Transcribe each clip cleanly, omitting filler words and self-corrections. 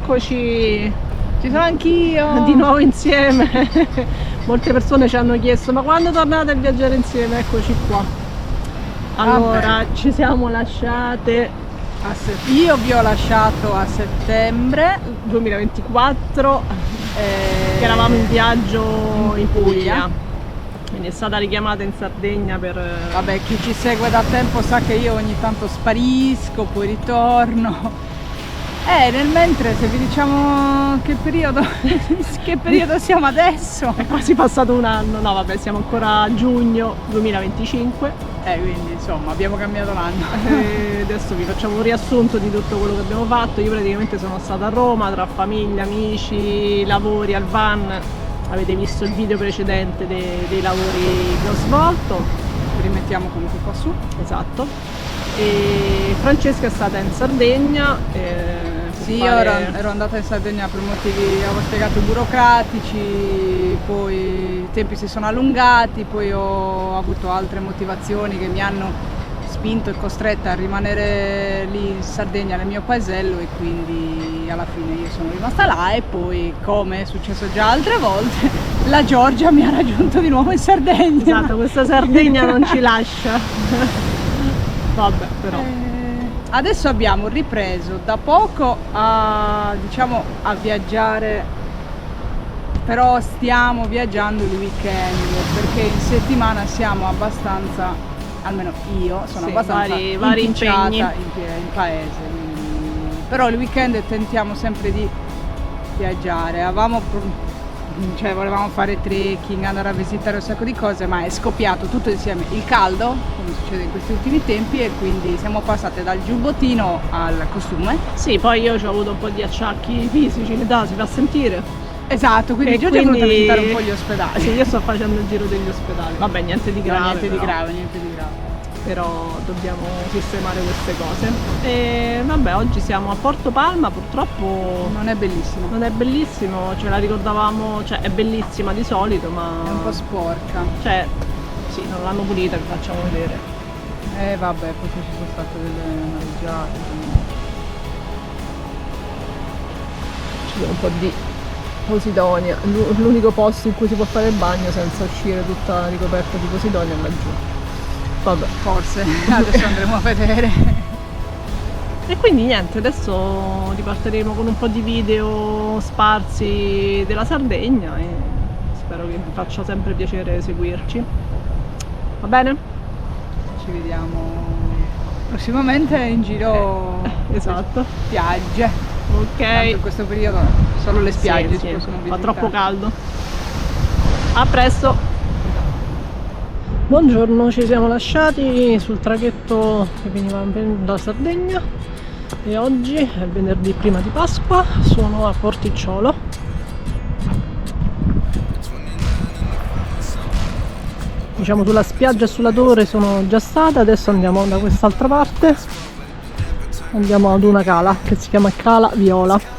eccoci! Ci sono anch'io! Di nuovo insieme! Molte persone ci hanno chiesto ma quando tornate a viaggiare insieme? Eccoci qua! Allora, ci siamo lasciate Io vi ho lasciato a settembre 2024 che eravamo in viaggio in Puglia. Quindi è stata richiamata in Sardegna per... Vabbè, chi ci segue da tempo sa che io ogni tanto sparisco, poi ritorno. Nel mentre, se vi diciamo che periodo siamo adesso? È quasi passato un anno, no vabbè, siamo ancora a giugno 2025. Quindi insomma abbiamo cambiato l'anno. Adesso vi facciamo un riassunto di tutto quello che abbiamo fatto. Io praticamente sono stata a Roma tra famiglia, amici, lavori al van. Avete visto il video precedente dei lavori che ho svolto. Li rimettiamo comunque qua su. Esatto. E Francesca è stata in Sardegna. Sì, io ero andata in Sardegna per motivi, avevo spiegato, burocratici, poi i tempi si sono allungati, poi ho avuto altre motivazioni che mi hanno spinto e costretta a rimanere lì in Sardegna nel mio paesello, e quindi alla fine io sono rimasta là, e poi, come è successo già altre volte, la Giorgia mi ha raggiunto di nuovo in Sardegna. Esatto, questa Sardegna non ci lascia. Vabbè, però. Adesso abbiamo ripreso da poco a viaggiare, però stiamo viaggiando il weekend, perché in settimana siamo abbastanza, almeno io sono abbastanza vari impicciata impegni in paese, però il weekend tentiamo sempre di viaggiare. Volevamo fare trekking, andare a visitare un sacco di cose, ma è scoppiato tutto insieme il caldo, come succede in questi ultimi tempi, e quindi siamo passate dal giubbottino al costume. Sì, poi io ho avuto un po' di acciacchi fisici, si fa sentire. Esatto, quindi Giorgia è venuta a visitare un po' gli ospedali. Sì, io sto facendo il giro degli ospedali. Vabbè, niente di grave. Niente di grave. Però dobbiamo sistemare queste cose. E vabbè, oggi siamo a Porto Palma, purtroppo non è bellissimo. Non è bellissimo, ce la ricordavamo, cioè è bellissima di solito, ma è un po' sporca. Cioè, sì, non l'hanno pulita, vi facciamo vedere. Vabbè, poi ci sono state delle mareggiate. Ci sono un po' di Posidonia, l'unico posto in cui si può fare il bagno senza uscire tutta ricoperta di Posidonia è laggiù. Vabbè, forse adesso andremo a vedere. E quindi niente, adesso ripartiremo con un po' di video sparsi della Sardegna e spero che vi faccia sempre piacere seguirci. Va bene? Ci vediamo prossimamente in giro. Esatto. Spiagge. Ok. Tanto in questo periodo solo le spiagge si possono visitare. Fa troppo caldo. A presto. Buongiorno, ci siamo lasciati sul traghetto che veniva da Sardegna e oggi è il venerdì prima di Pasqua, sono a Porticciolo. Diciamo sulla spiaggia e sulla torre sono già stata, adesso andiamo da quest'altra parte, andiamo ad una cala che si chiama Cala Viola.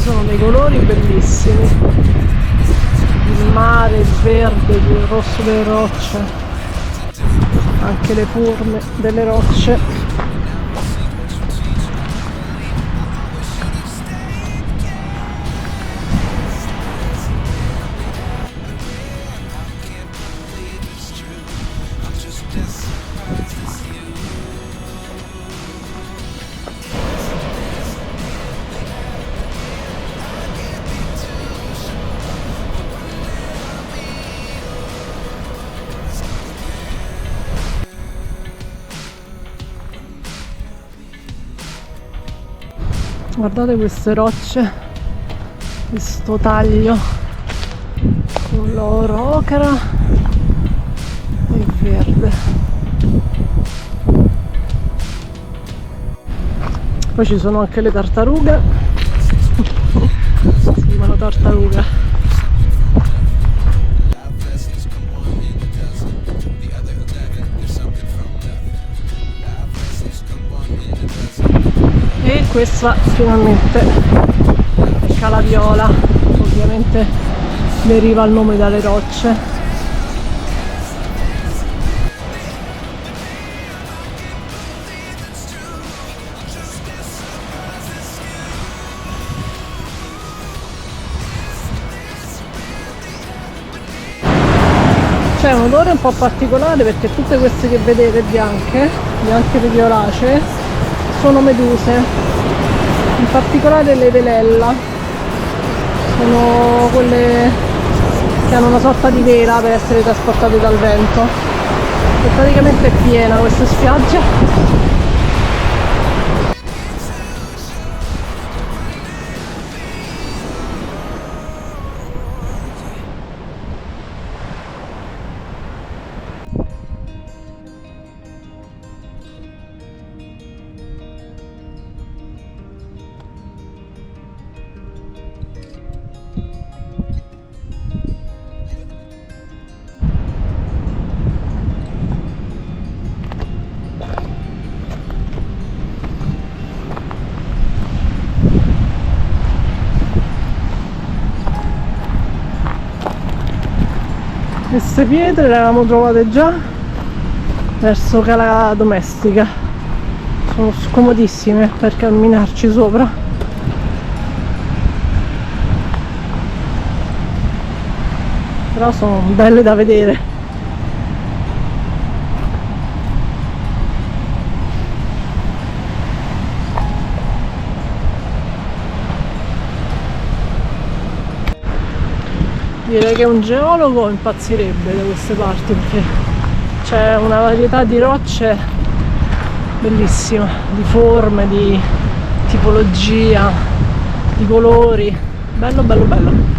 Sono dei colori bellissimi, il mare, il verde, il rosso delle rocce, anche le forme delle rocce. Guardate queste rocce, questo taglio con l'oro ocra e verde. Poi ci sono anche le tartarughe, si chiamano tartaruga. E questa finalmente è Calaviola, ovviamente deriva il nome dalle rocce. C'è un odore un po' particolare perché tutte queste che vedete bianche violacee, sono meduse, in particolare le velella, sono quelle che hanno una sorta di vela per essere trasportate dal vento, e praticamente è piena questa spiaggia. Queste pietre le avevamo trovate già verso Cala Domestica, sono scomodissime per camminarci sopra. Però sono belle da vedere. Direi che un geologo impazzirebbe da queste parti perché c'è una varietà di rocce bellissima, di forme, di tipologia, di colori, bello bello bello.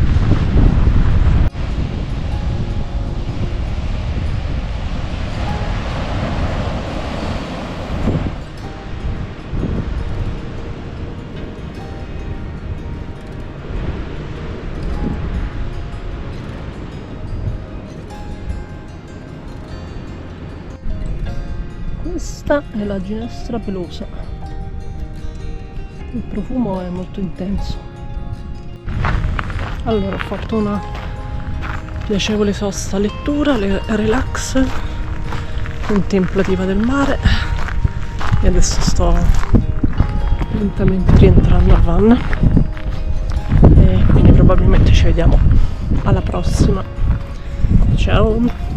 Questa è la ginestra pelosa, il profumo è molto intenso. Allora, ho fatto una piacevole sosta lettura, relax, contemplativa del mare e adesso sto lentamente rientrando al van e quindi probabilmente ci vediamo alla prossima. Ciao!